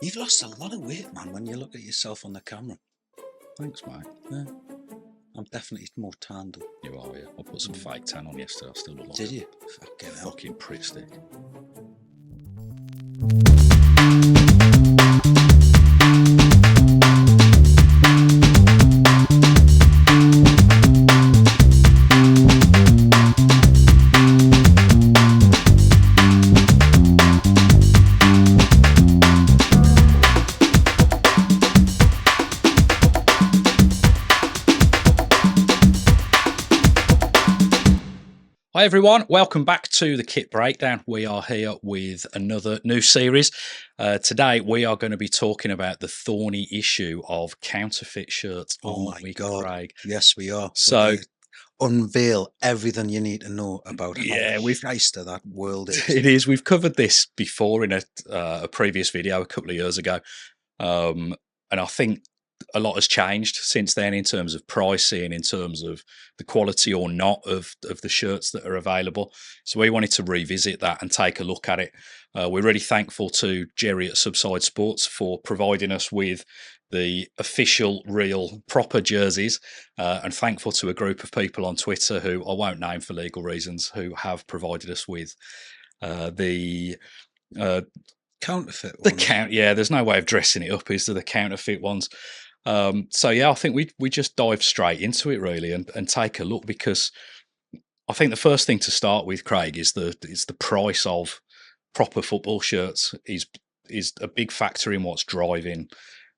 You've lost a lot of weight, man, when you look at yourself on the camera. Thanks, mate. Yeah. I'm definitely more tanned. You are, yeah. I put some fake tan on yesterday. I still look like Did a you? Fucking hell. fucking prick stick. Hi everyone, welcome back to the Kit Breakdown. We are here with another new series. Today we are going to be talking about the thorny issue of counterfeit shirts. Oh my God. Craig? Yes, we are. So unveil everything you need to know about yeah, how shyster that world is. It is. We've covered this before in a previous video a couple of years ago, and I think a lot has changed since then in terms of pricing, in terms of the quality or not of the shirts that are available. So we wanted to revisit that and take a look at it. We're really thankful to Jerry at Subside Sports for providing us with the official, real, proper jerseys, and thankful to a group of people on Twitter who I won't name for legal reasons who have provided us with the counterfeit ones. The yeah, there's no way of dressing it up, is there? The counterfeit ones. So yeah, I think we just dive straight into it really and take a look, because I think the first thing to start with, Craig, is the price of proper football shirts is a big factor in what's driving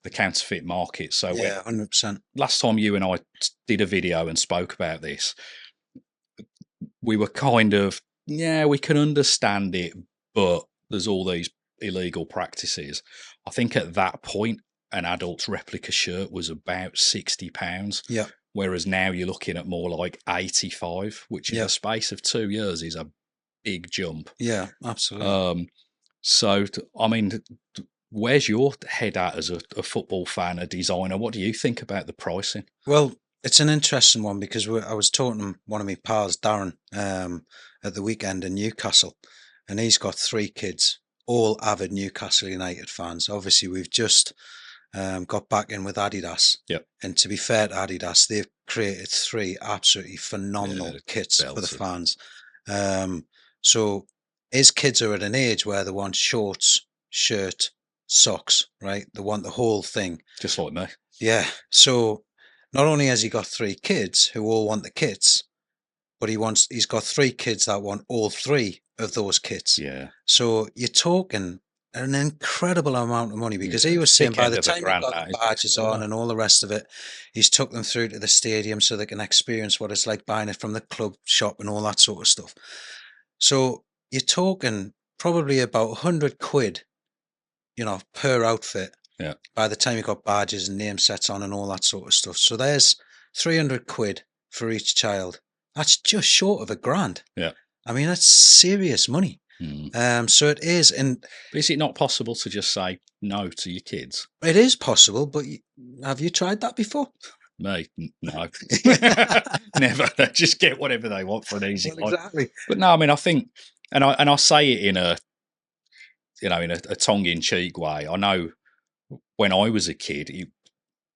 the counterfeit market. So yeah, 100%. Last time you and I did a video and spoke about this, we were kind of, yeah, we can understand it, but there's all these illegal practices. I think at that point, an adult's replica shirt was about £60. Yeah. Whereas now you're looking at more like 85, which in the space of 2 years is a big jump. Yeah, absolutely. So, I mean, where's your head at as a football fan, a designer? What do you think about the pricing? Well, it's an interesting one because I was talking to one of my pals, Darren, at the weekend in Newcastle, and he's got 3 kids, all avid Newcastle United fans. Obviously, we've just got back in with Adidas. Yep. And to be fair to Adidas, they've created 3 absolutely phenomenal kits for the fans. So his kids are at an age where they want shorts, shirt, socks, right? They want the whole thing. Just like me. Yeah. So not only has he got 3 kids who all want the kits, but he's got 3 kids that want all 3 of those kits. Yeah. So you're talking an incredible amount of money, because he was saying by the time he got the badges on and all the rest of it, he's took them through to the stadium so they can experience what it's like buying it from the club shop and all that sort of stuff. So you're talking probably about 100 quid, per outfit. Yeah. By the time you got badges and name sets on and all that sort of stuff. So there's 300 quid for each child. That's just short of £1,000. Yeah. I mean, that's serious money. So it is. And is it not possible to just say no to your kids? It is possible, but have you tried that before? Me? No. Never. They just get whatever they want for an easy life. Exactly. But no, I mean, I think, and I say it in a tongue-in-cheek way. I know when I was a kid,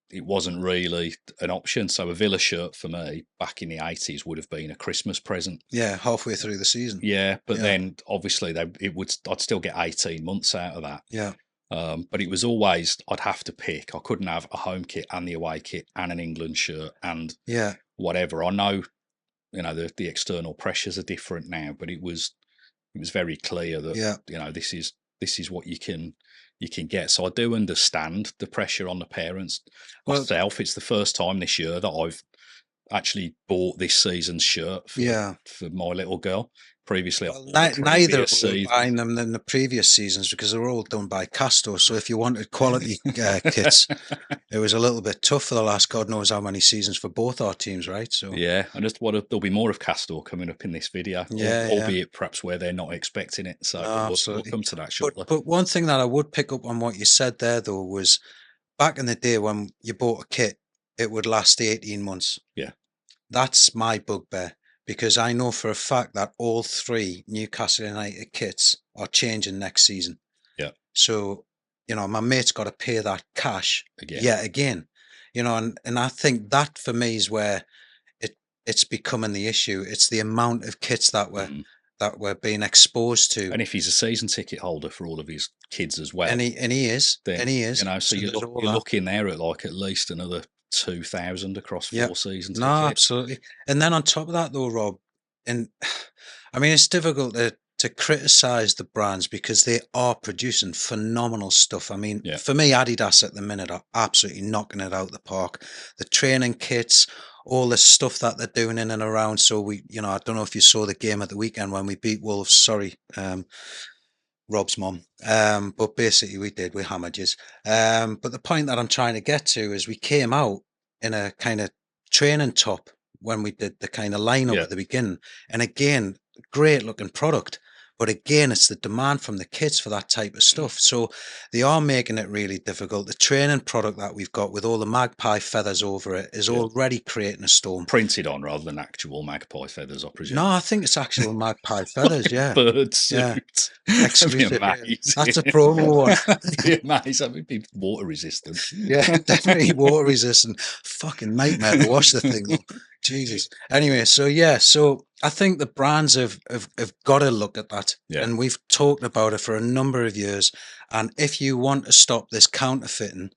it wasn't really an option. So a Villa shirt for me back in the 80s would have been a Christmas present. Yeah, halfway through the season. Yeah, but then obviously I'd still get 18 months out of that. Yeah. But it was always, I'd have to pick. I couldn't have a home kit and the away kit and an England shirt and whatever. I know, the external pressures are different now, but it was very clear that this is what you can get. So I do understand the pressure on the parents. Myself, it's the first time this year that I've actually bought this season's shirt for my little girl. Previously, neither were buying them in the previous seasons because they were all done by Castor. So if you wanted quality kits, it was a little bit tough for the last God knows how many seasons for both our teams, right? So yeah, and there'll be more of Castor coming up in this video, albeit perhaps where they're not expecting it. So we'll come to that shortly. But one thing that I would pick up on what you said there, though, was back in the day when you bought a kit, it would last 18 months. Yeah, that's my bugbear. Because I know for a fact that all 3 Newcastle United kits are changing next season. Yeah. So my mate's got to pay that cash Again. yet again, and I think that for me is where it's becoming the issue. It's the amount of kits that we're being exposed to. And if he's a season ticket holder for all of his kids as well, and he is, then, so you're looking there at like at least another 2,000 across 4 season tickets. No, absolutely. And then on top of that, though, Rob, and I mean, it's difficult to criticize the brands because they are producing phenomenal stuff. I mean, for me, Adidas at the minute are absolutely knocking it out the park. The training kits, all the stuff that they're doing in and around. So I don't know if you saw the game at the weekend when we beat Wolves. Sorry, Rob's mum. But basically we hammered yous. But the point that I'm trying to get to is we came out in a kind of training top when we did the kind of lineup at the beginning. And again, great looking product. But again, it's the demand from the kids for that type of stuff. So they are making it really difficult. The training product that we've got with all the magpie feathers over it is already creating a storm. Printed on rather than actual magpie feathers, I presume. No, I think it's actual magpie feathers, like bird suit. Exclusive. That's a promo one. That'd be amazing. That would be water resistant. Yeah, definitely water resistant. Fucking nightmare to wash the thing though. Jesus. Anyway, so I think the brands have got to look at that. And we've talked about it for a number of years. And if you want to stop this counterfeiting,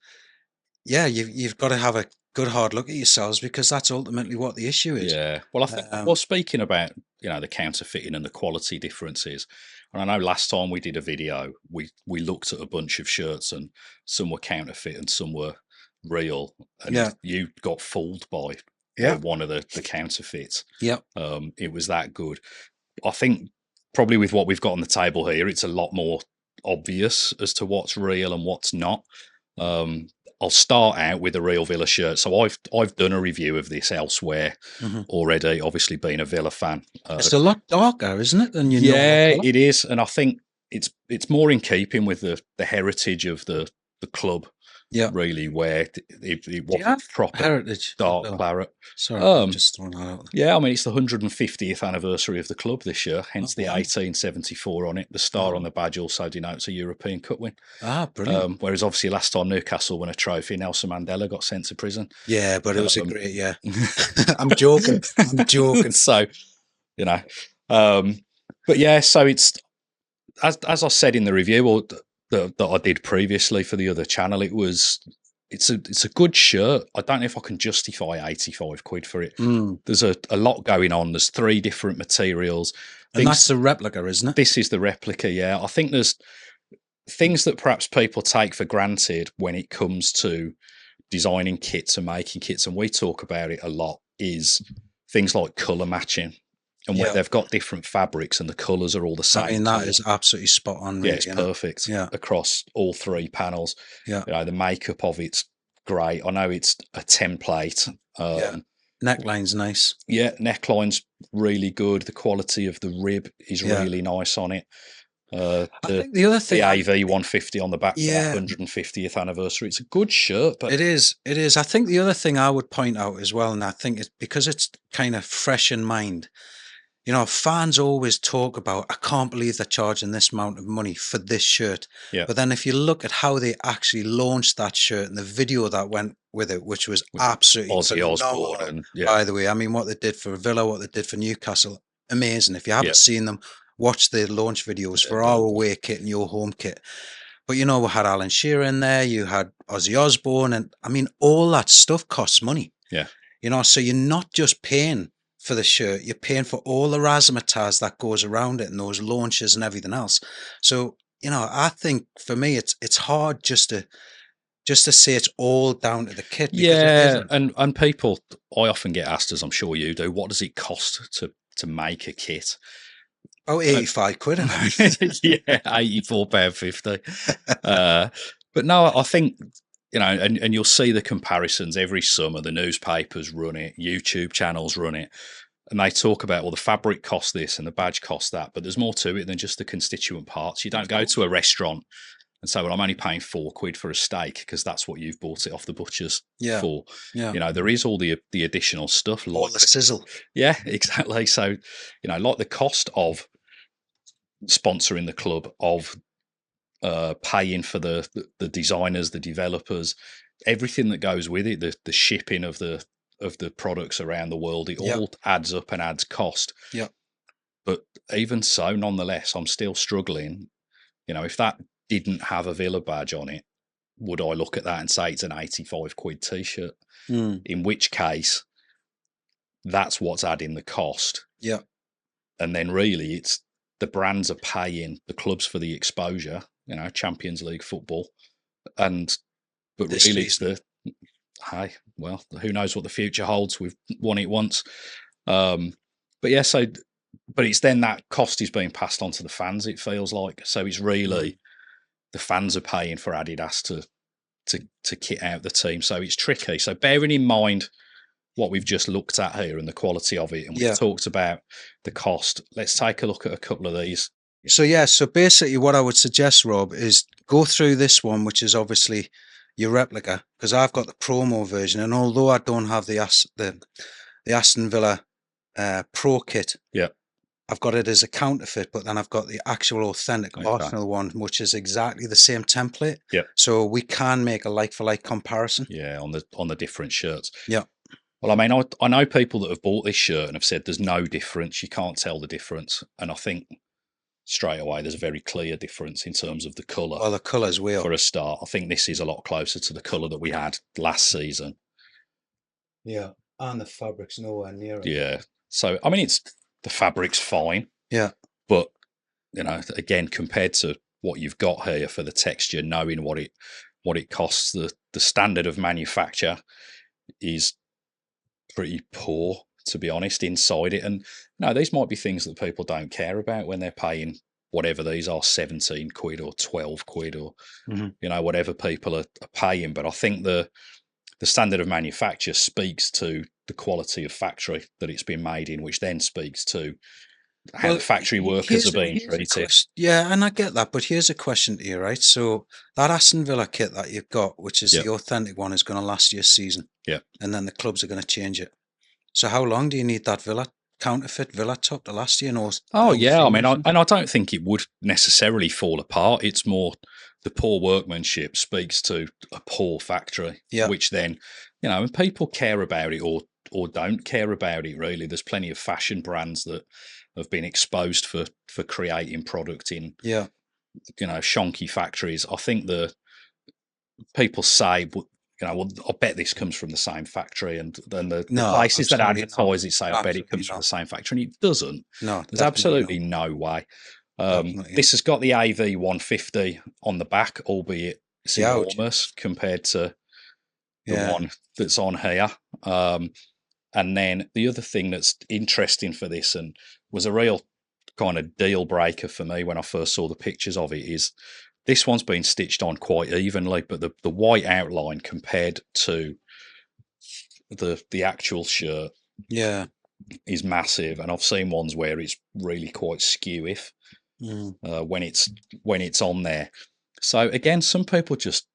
you've got to have a good hard look at yourselves, because that's ultimately what the issue is. Yeah. Well, I think, speaking about, the counterfeiting and the quality differences, and I know last time we did a video, we looked at a bunch of shirts and some were counterfeit and some were real. And you got fooled by one of the counterfeits. It was that good. I think probably with what we've got on the table here, it's a lot more obvious as to what's real and what's not. I'll start out with a real Villa shirt. So I've done a review of this elsewhere already, obviously being a Villa fan. It's a lot darker, isn't it, than it is. And I think it's more in keeping with the heritage of the club. Really, where it wasn't proper heritage dark claret. Sorry, just throwing that out. Yeah, I mean, it's the 150th anniversary of the club this year, hence the 1874 on it. The star on the badge also denotes a European Cup win. Brilliant. Whereas obviously last time Newcastle won a trophy, Nelson Mandela got sent to prison. Yeah, but it was a great, I'm joking. So, but yeah, so it's, as I said in the review, that I did previously for the other channel, it's a good shirt. I don't know if I can justify 85 quid for it. There's a lot going on. There's 3 different materials. And that's the replica, isn't it? This is the replica, yeah. I think there's things that perhaps people take for granted when it comes to designing kits and making kits, and we talk about it a lot, is things like colour matching. And where they've got different fabrics and the colours are all the same. I mean, that is absolutely spot on. Really, it's perfect across all 3 panels. The makeup of it's great. I know it's a template. Neckline's nice. Yeah, neckline's really good. The quality of the rib is really nice on it. I think the other thing, the AV 150 on the back for that 150th anniversary. It's a good shirt, but it is. I think the other thing I would point out as well, and I think it's because it's kind of fresh in mind. Fans always talk about, I can't believe they're charging this amount of money for this shirt. But then if you look at how they actually launched that shirt and the video that went with it, which was absolutely phenomenal, by the way. I mean, what they did for Villa, what they did for Newcastle, amazing. If you haven't seen them, watch the launch videos for our away kit and your home kit. But, we had Alan Shearer in there, you had Ozzy Osbourne, and I mean, all that stuff costs money. So you're not just paying for the shirt, you're paying for all the razzmatazz that goes around it and those launches and everything else. So, I think for me, it's hard just to say it's all down to the kit. And people, I often get asked, as I'm sure you do, what does it cost to make a kit? Oh, 85 quid. £84.50. But no, I think, and you'll see the comparisons every summer. The newspapers run it, YouTube channels run it, and they talk about, well, the fabric costs this and the badge costs that, but there's more to it than just the constituent parts. You don't go to a restaurant and say, well, I'm only paying £4 for a steak because that's what you've bought it off the butcher's for. There is all the additional stuff. Like all the sizzle. Yeah, exactly. So, like the cost of sponsoring the club, of paying for the designers, the developers, everything that goes with it, the shipping of the products around the world, it all adds up and adds cost. Yeah. But even so, nonetheless, I'm still struggling. If that didn't have a Villa badge on it, would I look at that and say it's an 85 quid t-shirt? In which case, that's what's adding the cost. Yeah. And then really it's the brands are paying the clubs for the exposure, Champions League football. But this really season. It's well, who knows what the future holds? We've won it once. But it's then that cost is being passed on to the fans, it feels like. So it's really the fans are paying for Adidas to kit out the team. So it's tricky. So bearing in mind what we've just looked at here and the quality of it, and we've talked about the cost, let's take a look at a couple of these. So basically what I would suggest, Rob, is go through this one, which is obviously your replica, because I've got the promo version, and although I don't have the Aston Villa Pro kit, I've got it as a counterfeit, but then I've got the actual authentic Arsenal one, which is exactly the same template. Yeah. So we can make a like-for-like comparison. Yeah, on the different shirts. Yeah. Well, I mean, I know people that have bought this shirt and have said there's no difference. You can't tell the difference. And I think straight away there's a very clear difference in terms of the colour. Well, the colour's real. For a start, I think this is a lot closer to the colour that we had last season. Yeah, and the fabric's nowhere near it. Yeah. So, I mean, the fabric's fine. Yeah. But, again, compared to what you've got here for the texture, knowing what it costs, the standard of manufacture is pretty poor, to be honest, inside it. And these might be things that people don't care about when they're paying whatever these are, 17 quid or 12 quid or whatever people are paying. But I think the standard of manufacture speaks to the quality of factory that it's been made in, which then speaks to how the factory workers are being treated. Yeah, and I get that, but here's a question to you, right? So that Aston Villa kit that you've got, which is the authentic one, is going to last you a season. Yeah. And then the clubs are going to change it. So how long do you need that counterfeit Villa top to last you? I mean, I don't think it would necessarily fall apart. It's more the poor workmanship speaks to a poor factory, which then, and people care about it or don't care about it, really. There's plenty of fashion brands that have been exposed for creating product in shonky factories. I think the people say, well, I bet this comes from the same factory, and then the places that advertise it say, I bet it comes from the same factory, and it doesn't. No, there's absolutely no way. This has got the AV 150 on the back, albeit it's enormous compared to the one that's on here. And then the other thing that's interesting for this and was a real kind of deal breaker for me when I first saw the pictures of it is this one's been stitched on quite evenly, but the white outline compared to the actual shirt is massive. And I've seen ones where it's really quite skew when it's on there. So again, some people just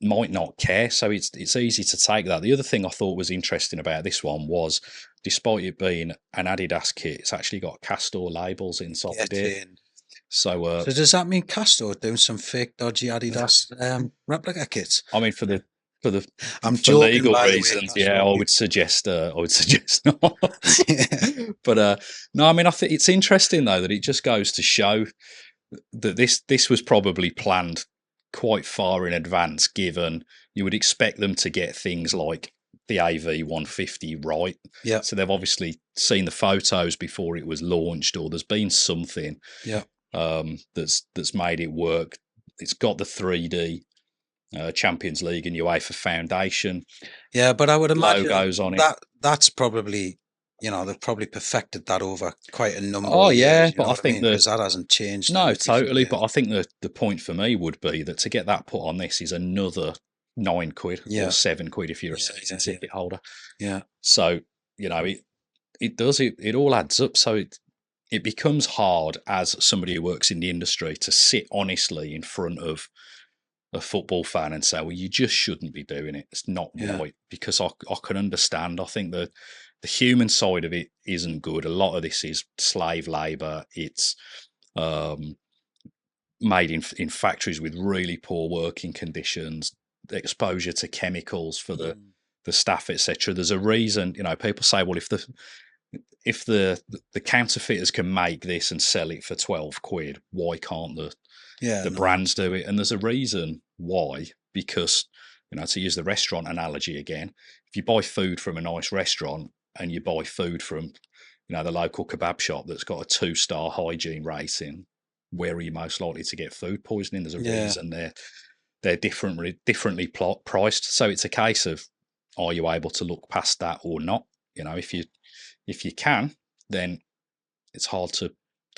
might not care, so it's easy to take that. The other thing I thought was interesting about this one was, despite it being an Adidas kit, it's actually got Castor labels inside it. So does that mean Castor doing some fake dodgy Adidas replica kits? I mean, for I'm joking, legal reasons, I would suggest not. But no, I mean, I think it's interesting though that it just goes to show that this was probably planned quite far in advance, given you would expect them to get things like the AV 150 right. Yeah. So they've obviously seen the photos before it was launched, or there's been something that's made it work. It's got the 3D Champions League and UEFA Foundation. Yeah, but I would imagine logos on it. That's probably, they've probably perfected that over quite a number of years. But I think because that hasn't changed. No, totally. But I think the point for me would be that to get that put on this is another 9 quid or 7 quid if you're a season ticket holder. Yeah. So, it all adds up. So it becomes hard as somebody who works in the industry to sit honestly in front of a football fan and say, well, you just shouldn't be doing it. It's not right, because I can understand. I think that the human side of it isn't good. A lot of this is slave labour. It's made in factories with really poor working conditions, exposure to chemicals for the staff, etc. There's a reason, people say, well, if the counterfeiters can make this and sell it for 12 quid, why can't the brands do it? And there's a reason why, because, to use the restaurant analogy again, if you buy food from a nice restaurant and you buy food from, the local kebab shop that's got a 2-star hygiene rating, where are you most likely to get food poisoning? There's a reason they're differently priced. So it's a case of, are you able to look past that or not? If you can, then it's hard to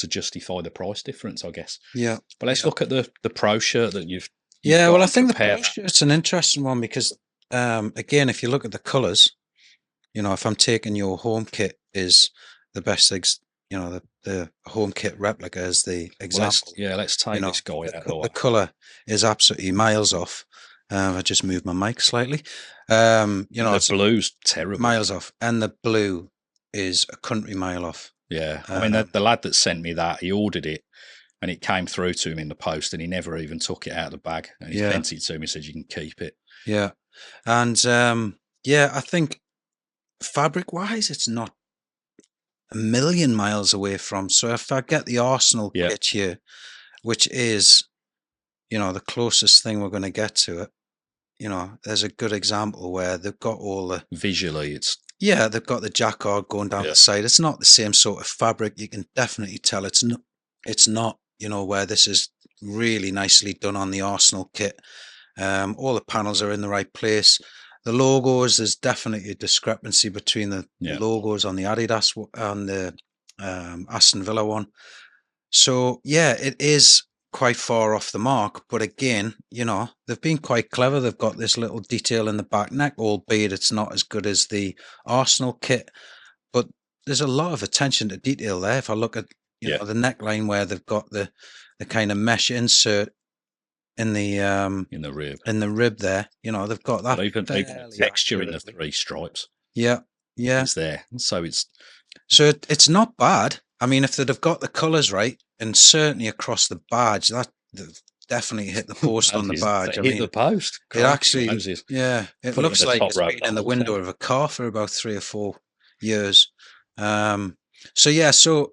justify the price difference, I guess. Yeah. But let's look at the pro shirt that you've well, I think the pro shirt's an interesting one because, again, if you look at the colours, if I'm taking your home kit is the best, the home kit replica is the example. Let's take this guy out of the way. The colour is absolutely miles off. I just moved my mic slightly. The blue's terrible. Miles off. And the blue is a country mile off. Yeah. I mean, the lad that sent me that, he ordered it and it came through to him in the post and he never even took it out of the bag. And he sent it to me and said, you can keep it. Yeah. And, I think fabric-wise, it's not a million miles away from. So if I get the Arsenal kit here, which is, the closest thing we're going to get to it, there's a good example where they've got all the... Visually, they've got the jacquard going down the side. It's not the same sort of fabric. You can definitely tell it's not, where this is really nicely done on the Arsenal kit. All the panels are in the right place. The logos, there's definitely a discrepancy between the logos on the Adidas and the Aston Villa one. So, it is quite far off the mark. But again, they've been quite clever. They've got this little detail in the back neck, albeit it's not as good as the Arsenal kit. But there's a lot of attention to detail there. If I look at the neckline where they've got the kind of mesh insert in the rib there, they've got that. Even the texture in the 3 stripes. Yeah. Is there. So it's not bad. I mean, if they'd have got the colours right, and certainly across the badge, that definitely hit the post on the badge. Hit the post. It actually, it looks like it's been in the window of a car for about 3 or 4 years. So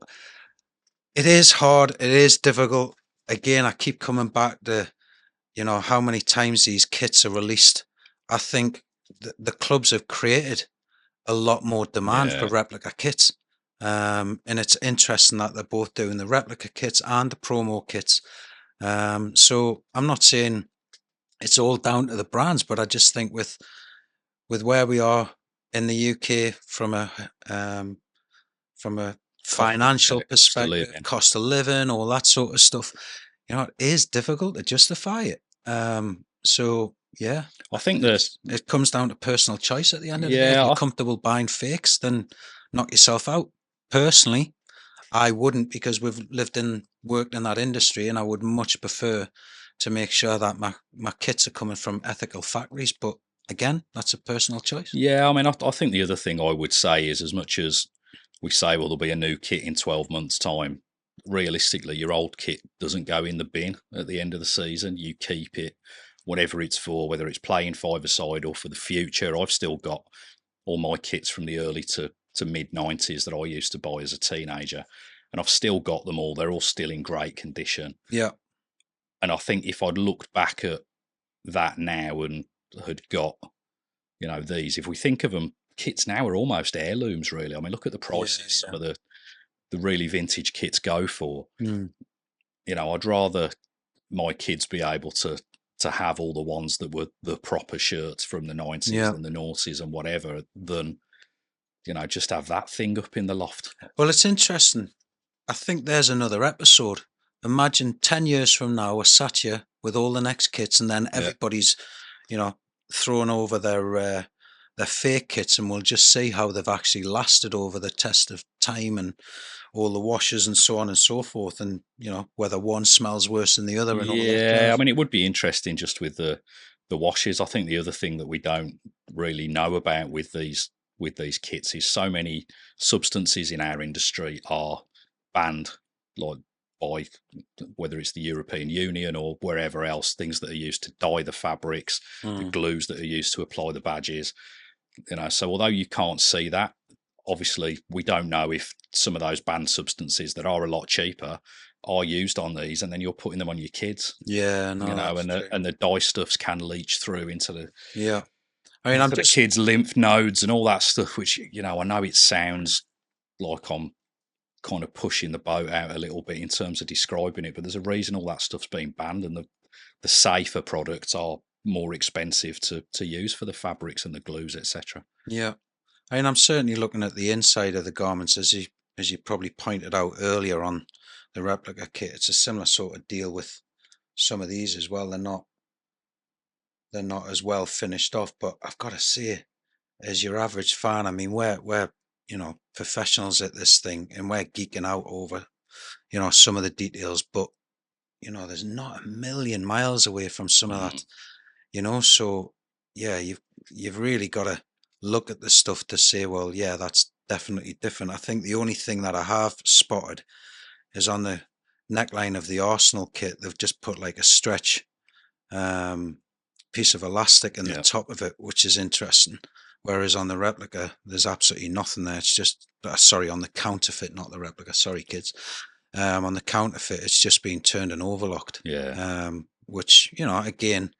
it is hard. It is difficult. Again, I keep coming back to, how many times these kits are released. I think the clubs have created a lot more demand for replica kits. And it's interesting that they're both doing the replica kits and the promo kits. So I'm not saying it's all down to the brands, but I just think with where we are in the UK from a financial perspective, cost of living, all that sort of stuff, it is difficult to justify it. I think it comes down to personal choice at the end of the day. If you're comfortable buying fakes, then knock yourself out. Personally, I wouldn't, because we've worked in that industry, and I would much prefer to make sure that my kits are coming from ethical factories. But again, that's a personal choice. Yeah, I mean, I think the other thing I would say is, as much as we say, well, there'll be a new kit in 12 months' time, realistically, your old kit doesn't go in the bin at the end of the season. You keep it, whatever it's for, whether it's playing five-a-side or for the future. I've still got all my kits from the early to mid-90s that I used to buy as a teenager, and I've still got them all. They're all still in great condition. Yeah. And I think if I'd looked back at that now and had got, these, if we think of them, kits now are almost heirlooms, really. I mean, look at the prices some of the really vintage kits go for. I'd rather my kids be able to have all the ones that were the proper shirts from the 90s and the noughties and whatever than, just have that thing up in the loft. Well, it's interesting. I think there's another episode. Imagine 10 years from now, we're sat here with all the next kits, and then everybody's, throwing over their fake kits, and we'll just see how they've actually lasted over the test of time and all the washes and so on and so forth, and whether one smells worse than the other. And all that. I mean, it would be interesting just with the washes. I think the other thing that we don't really know about with these kits is so many substances in our industry are banned, like by, whether it's the European Union or wherever else, things that are used to dye the fabrics, the glues that are used to apply the badges. So although you can't see that, obviously we don't know if some of those banned substances that are a lot cheaper are used on these, and then you're putting them on your kids. Yeah, no, and the dye stuffs can leach through into the I'm just the kids' lymph nodes and all that stuff. Which I know it sounds like I'm kind of pushing the boat out a little bit in terms of describing it, but there's a reason all that stuff's being banned, and the safer products are more expensive to use for the fabrics and the glues, etc. Yeah, I'm certainly looking at the inside of the garments, as you probably pointed out earlier on the replica kit. It's a similar sort of deal with some of these as well. They're not as well finished off, but I've got to say, as your average fan, we're professionals at this thing, and we're geeking out over some of the details, but there's not a million miles away from some of that, so yeah, you've really got to look at the stuff to say, well, yeah, that's definitely different. I think the only thing that I have spotted is on the neckline of the Arsenal kit, they've just put like a stretch piece of elastic in the top of it, which is interesting. Whereas on the replica, there's absolutely nothing there. It's just, sorry, on the counterfeit, not the replica. Sorry, kids. On the counterfeit, it's just been turned and overlocked. Yeah. Which, again,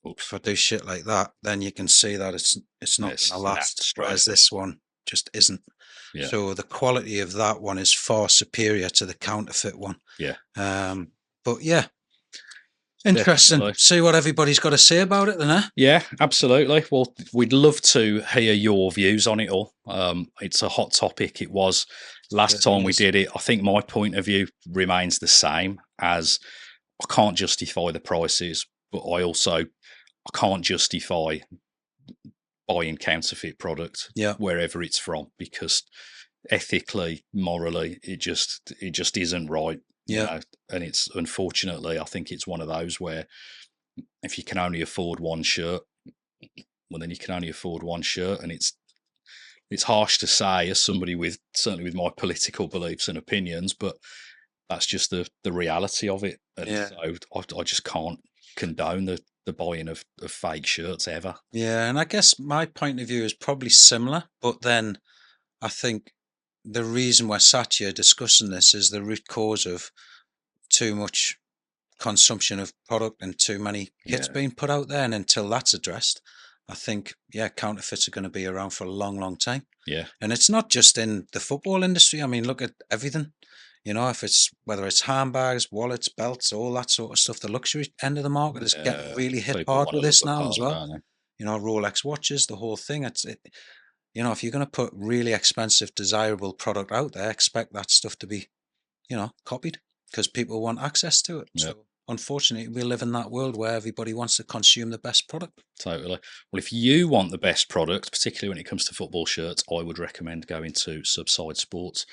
if I do shit like that, then you can see that it's not going to last. Whereas this one just isn't. Yeah. So the quality of that one is far superior to the counterfeit one. Yeah. But yeah. Interesting. Definitely. See what everybody's got to say about it then, eh? Yeah, absolutely. Well, we'd love to hear your views on it all. It's a hot topic. It was last time we did it. I think my point of view remains the same, as I can't justify the prices, but I can't justify buying counterfeit product wherever it's from, because ethically, morally, it just isn't right. Yeah. And it's, unfortunately, I think it's one of those where if you can only afford one shirt, well, then you can only afford one shirt. And it's harsh to say, as somebody certainly with my political beliefs and opinions, but that's just the reality of it. And so I just can't condone the buying of fake shirts ever. Yeah. And I guess my point of view is probably similar, but then I think the reason we're sat here discussing this is the root cause of too much consumption of product and too many kits being put out there. And until that's addressed, I think, counterfeits are going to be around for a long, long time. Yeah. And it's not just in the football industry. I mean, look at everything, whether it's handbags, wallets, belts, all that sort of stuff, the luxury end of the market is getting really hit hard with this now as well. Rolex watches, the whole thing. If you're going to put really expensive, desirable product out there, expect that stuff to be, copied, because people want access to it. Yep. So unfortunately, we live in that world where everybody wants to consume the best product. Totally. Well, if you want the best product, particularly when it comes to football shirts, I would recommend going to Subside Sports.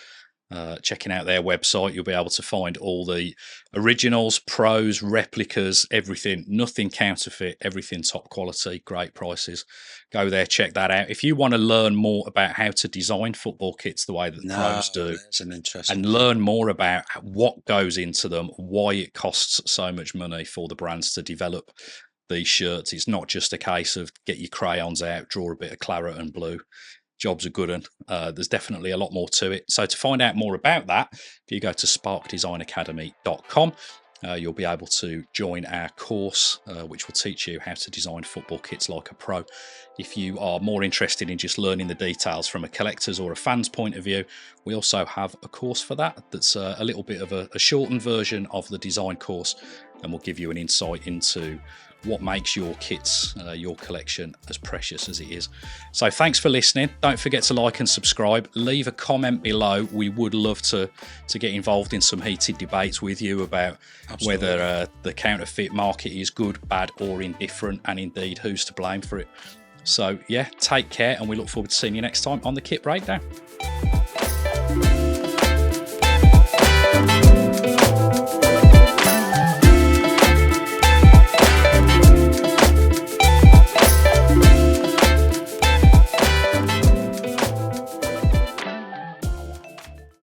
Checking out their website, you'll be able to find all the originals, pros, replicas, everything, nothing counterfeit, everything top quality, great prices. Go there, check that out. If you want to learn more about how to design football kits the way that the pros do, and learn more about what goes into them, why it costs so much money for the brands to develop these shirts, it's not just a case of get your crayons out, draw a bit of claret and blue. Jobs are good, and there's definitely a lot more to it. So to find out more about that, if you go to sparkdesignacademy.com, you'll be able to join our course, which will teach you how to design football kits like a pro. If you are more interested in just learning the details from a collector's or a fan's point of view, we also have a course for that that's a little bit of a shortened version of the design course, and will give you an insight into what makes your kits, your collection, as precious as it is. So thanks for listening. Don't forget to like and subscribe. Leave a comment below. We would love to get involved in some heated debates with you about whether the counterfeit market is good, bad, or indifferent, and indeed who's to blame for it. So yeah, take care, and we look forward to seeing you next time on the Kit Breakdown.